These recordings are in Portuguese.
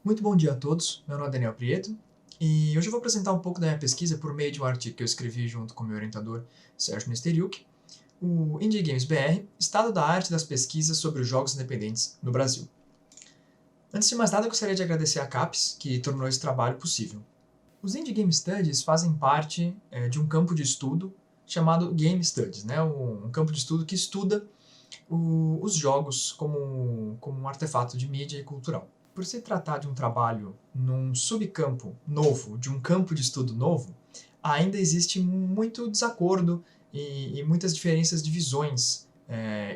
Muito bom dia a todos, meu nome é Daniel Prieto e hoje eu vou apresentar um pouco da minha pesquisa por meio de um artigo que eu escrevi junto com meu orientador Sérgio Nesteriuk, o Indie Games BR, Estado da Arte das Pesquisas sobre os Jogos Independentes no Brasil. Antes de mais nada, eu gostaria de agradecer a CAPES, que tornou esse trabalho possível. Os Indie Game Studies fazem parte de um campo de estudo chamado Game Studies, né? Um campo de estudo que estuda os jogos como um artefato de mídia e cultural. Por se tratar de um trabalho num subcampo novo, de um campo de estudo novo, ainda existe muito desacordo e muitas diferenças de visões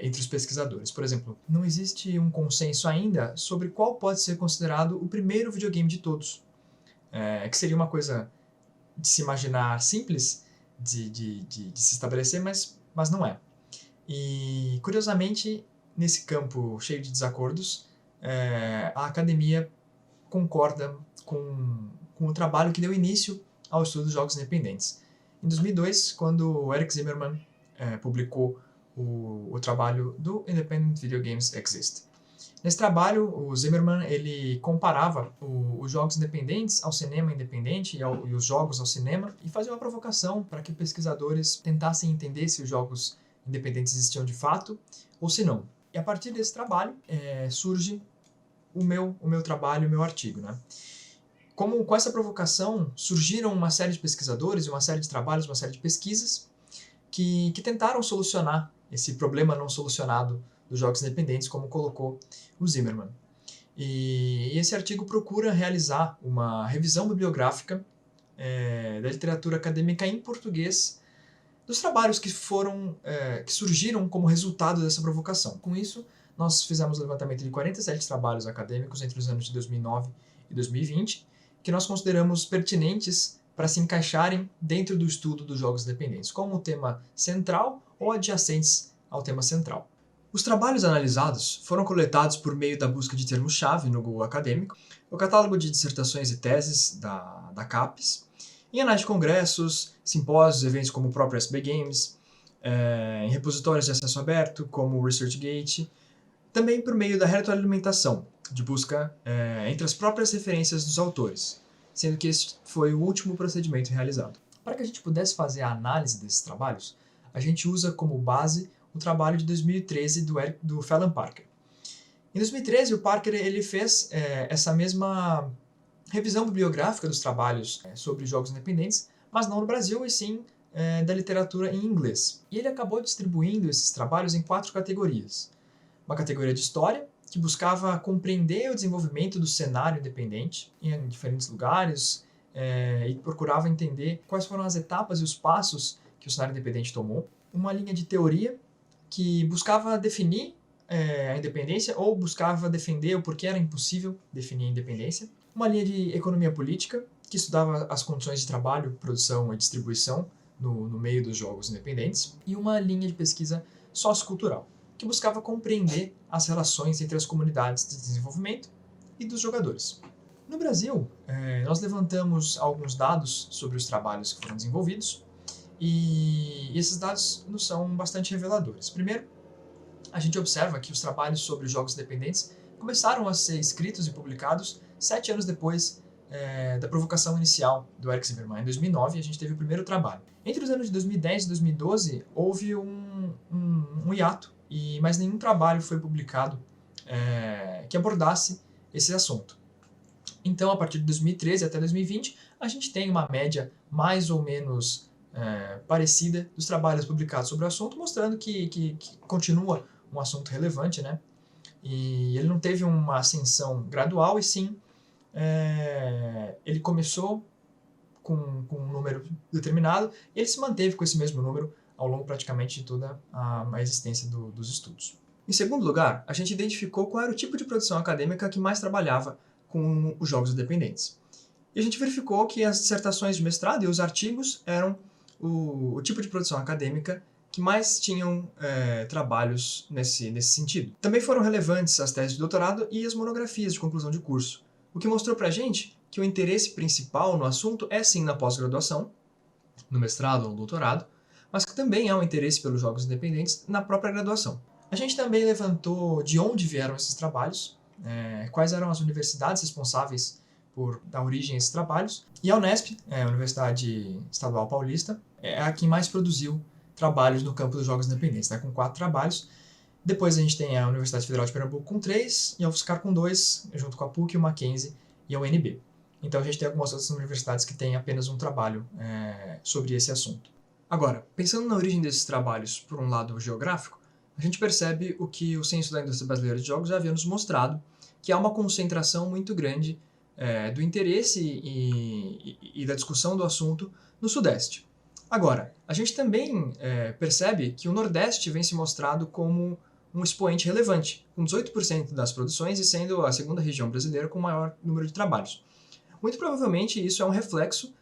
entre os pesquisadores. Por exemplo, não existe um consenso ainda sobre qual pode ser considerado o primeiro videogame de todos, que seria uma coisa de se imaginar simples de se estabelecer, mas não é. E, curiosamente, nesse campo cheio de desacordos, a academia concorda com o trabalho que deu início ao estudo dos jogos independentes. Em 2002, quando o Eric Zimmerman publicou o trabalho do Independent Video Games Exist. Nesse trabalho, o Zimmerman ele comparava os jogos independentes ao cinema independente e os jogos ao cinema e fazia uma provocação para que pesquisadores tentassem entender se os jogos independentes existiam de fato ou se não. E a partir desse trabalho surge o meu trabalho, o meu artigo, né? Com essa provocação surgiram uma série de pesquisadores, uma série de trabalhos, uma série de pesquisas que tentaram solucionar esse problema não solucionado dos jogos independentes, como colocou o Zimmerman. E esse artigo procura realizar uma revisão bibliográfica da literatura acadêmica em português dos trabalhos que surgiram como resultado dessa provocação. Com isso, nós fizemos o levantamento de 47 trabalhos acadêmicos entre os anos de 2009 e 2020, que nós consideramos pertinentes para se encaixarem dentro do estudo dos jogos independentes, como tema central ou adjacentes ao tema central. Os trabalhos analisados foram coletados por meio da busca de termos-chave no Google Acadêmico, o catálogo de dissertações e teses da CAPES, em anais de congressos, simpósios, eventos como o próprio SB Games, em repositórios de acesso aberto, como o ResearchGate, também por meio da retroalimentação, de busca entre as próprias referências dos autores, sendo que esse foi o último procedimento realizado. Para que a gente pudesse fazer a análise desses trabalhos, a gente usa como base o trabalho de 2013 do Phelan Parker. Em 2013, o Parker ele fez essa mesma revisão bibliográfica dos trabalhos sobre jogos independentes, mas não no Brasil, e sim da literatura em inglês. E ele acabou distribuindo esses trabalhos em 4 categorias. Uma categoria de história, que buscava compreender o desenvolvimento do cenário independente em diferentes lugares e procurava entender quais foram as etapas e os passos que o cenário independente tomou. Uma linha de teoria, que buscava definir a independência ou buscava defender o porquê era impossível definir a independência. Uma linha de economia política, que estudava as condições de trabalho, produção e distribuição no meio dos jogos independentes. E uma linha de pesquisa sociocultural, que buscava compreender as relações entre as comunidades de desenvolvimento e dos jogadores. No Brasil, nós levantamos alguns dados sobre os trabalhos que foram desenvolvidos, e esses dados nos são bastante reveladores. Primeiro, a gente observa que os trabalhos sobre os jogos independentes começaram a ser escritos e publicados 7 anos depois da provocação inicial do Eric Zimmerman. Em 2009, a gente teve o primeiro trabalho. Entre os anos de 2010 e 2012, houve um hiato, e mais nenhum trabalho foi publicado que abordasse esse assunto. Então, a partir de 2013 até 2020, a gente tem uma média mais ou menos parecida dos trabalhos publicados sobre o assunto, mostrando que continua um assunto relevante, né? E ele não teve uma ascensão gradual, e sim, ele começou com um número determinado e ele se manteve com esse mesmo número ao longo praticamente de toda a existência dos estudos. Em segundo lugar, a gente identificou qual era o tipo de produção acadêmica que mais trabalhava com os jogos independentes. E a gente verificou que as dissertações de mestrado e os artigos eram o tipo de produção acadêmica que mais tinham trabalhos nesse sentido. Também foram relevantes as teses de doutorado e as monografias de conclusão de curso, o que mostrou pra gente que o interesse principal no assunto é sim na pós-graduação, no mestrado ou no doutorado, mas que também há um interesse pelos jogos independentes na própria graduação. A gente também levantou de onde vieram esses trabalhos, quais eram as universidades responsáveis por dar origem a esses trabalhos. E a Unesp, a Universidade Estadual Paulista, é a que mais produziu trabalhos no campo dos jogos independentes, né, com 4 trabalhos. Depois a gente tem a Universidade Federal de Pernambuco com 3, e a UFSCar com 2, junto com a PUC, o Mackenzie e a UNB. Então a gente tem algumas outras universidades que têm apenas um trabalho sobre esse assunto. Agora, pensando na origem desses trabalhos por um lado geográfico, a gente percebe o que o Censo da Indústria Brasileira de Jogos já havia nos mostrado, que há uma concentração muito grande do interesse e da discussão do assunto no Sudeste. Agora, a gente também percebe que o Nordeste vem se mostrado como um expoente relevante, com 18% das produções e sendo a segunda região brasileira com o maior número de trabalhos. Muito provavelmente isso é um reflexo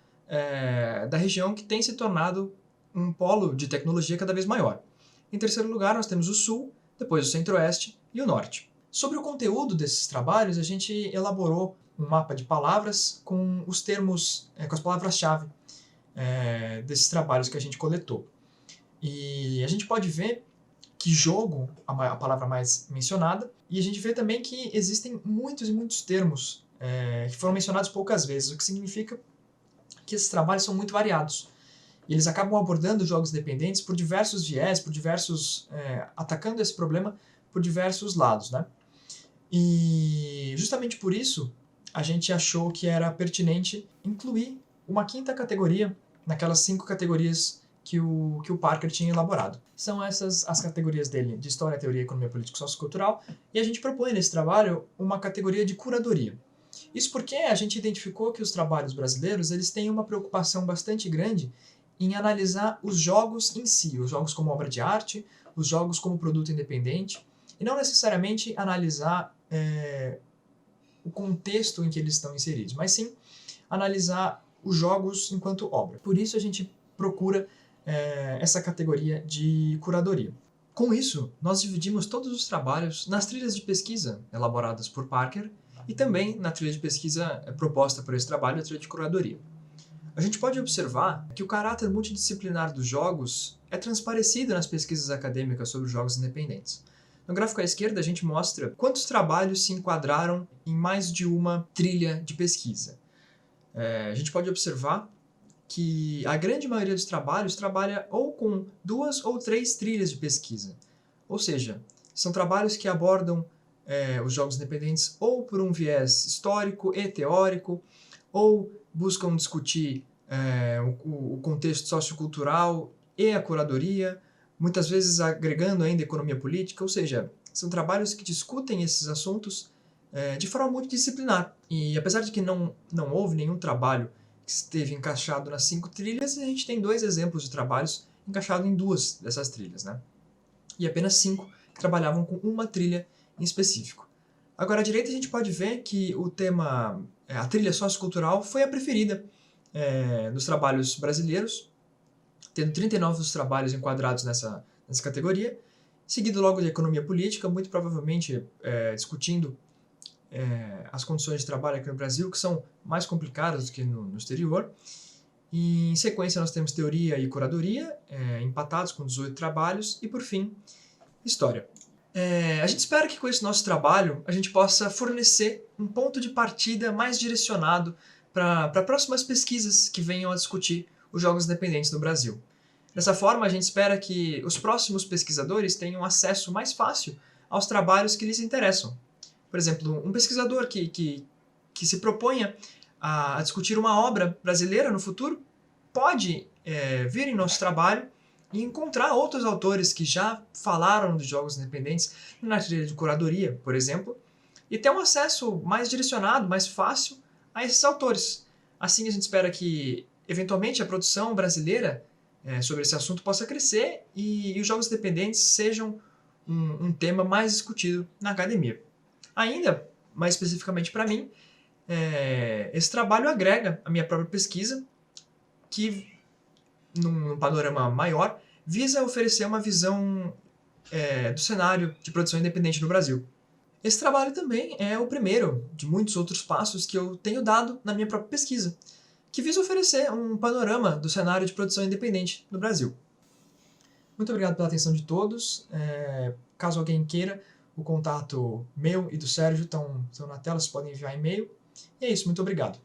da região que tem se tornado um polo de tecnologia cada vez maior. Em terceiro lugar, nós temos o Sul, depois o Centro-Oeste e o Norte. Sobre o conteúdo desses trabalhos, a gente elaborou um mapa de palavras com os termos, com as palavras-chave desses trabalhos que a gente coletou. E a gente pode ver que jogo, a palavra mais mencionada, e a gente vê também que existem muitos e muitos termos que foram mencionados poucas vezes, o que significa que esses trabalhos são muito variados. E eles acabam abordando jogos independentes por diversos viés, atacando esse problema por diversos lados, né? E justamente por isso, a gente achou que era pertinente incluir uma 5ª categoria naquelas 5 categorias que o Parker tinha elaborado. São essas as categorias dele de História, Teoria, Economia Política e Sociocultural, e a gente propõe nesse trabalho uma categoria de curadoria. Isso porque a gente identificou que os trabalhos brasileiros eles têm uma preocupação bastante grande em analisar os jogos em si, os jogos como obra de arte, os jogos como produto independente, e não necessariamente analisar o contexto em que eles estão inseridos, mas sim analisar os jogos enquanto obra. Por isso a gente procura essa categoria de curadoria. Com isso, nós dividimos todos os trabalhos nas trilhas de pesquisa elaboradas por Parker e também na trilha de pesquisa proposta por esse trabalho, a trilha de curadoria. A gente pode observar que o caráter multidisciplinar dos jogos é transparecido nas pesquisas acadêmicas sobre jogos independentes. No gráfico à esquerda, a gente mostra quantos trabalhos se enquadraram em mais de uma trilha de pesquisa. A gente pode observar que a grande maioria dos trabalhos trabalha ou com 2 ou 3 trilhas de pesquisa. Ou seja, são trabalhos que abordam os jogos independentes ou por um viés histórico e teórico, ou buscam discutir o contexto sociocultural e a curadoria, muitas vezes agregando ainda economia política, ou seja, são trabalhos que discutem esses assuntos de forma multidisciplinar. E apesar de que não houve nenhum trabalho que esteve encaixado nas 5 trilhas, a gente tem 2 exemplos de trabalhos encaixados em 2 dessas trilhas, né? E apenas 5 que trabalhavam com uma trilha em específico. Agora, à direita a gente pode ver que o tema, a trilha sociocultural, foi a preferida dos trabalhos brasileiros, tendo 39 dos trabalhos enquadrados nessa categoria, seguido logo de economia política, muito provavelmente discutindo as condições de trabalho aqui no Brasil, que são mais complicadas do que no exterior. E, em sequência, nós temos teoria e curadoria, empatados com 18 trabalhos, e, por fim, história. A gente espera que com esse nosso trabalho a gente possa fornecer um ponto de partida mais direcionado para próximas pesquisas que venham a discutir os jogos independentes no Brasil. Dessa forma, a gente espera que os próximos pesquisadores tenham acesso mais fácil aos trabalhos que lhes interessam. Por exemplo, um pesquisador que se proponha a discutir uma obra brasileira no futuro pode vir em nosso trabalho e encontrar outros autores que já falaram de jogos independentes na trilha de curadoria, por exemplo, e ter um acesso mais direcionado, mais fácil a esses autores. Assim, a gente espera que, eventualmente, a produção brasileira sobre esse assunto possa crescer e os jogos independentes sejam um tema mais discutido na academia. Ainda, mais especificamente para mim, esse trabalho agrega a minha própria pesquisa, que, num panorama maior, visa oferecer uma visão do cenário de produção independente no Brasil. Esse trabalho também é o primeiro de muitos outros passos que eu tenho dado na minha própria pesquisa, que visa oferecer um panorama do cenário de produção independente no Brasil. Muito obrigado pela atenção de todos. Caso alguém queira O contato meu e do Sérgio estão na tela, vocês podem enviar e-mail. E é isso, muito obrigado.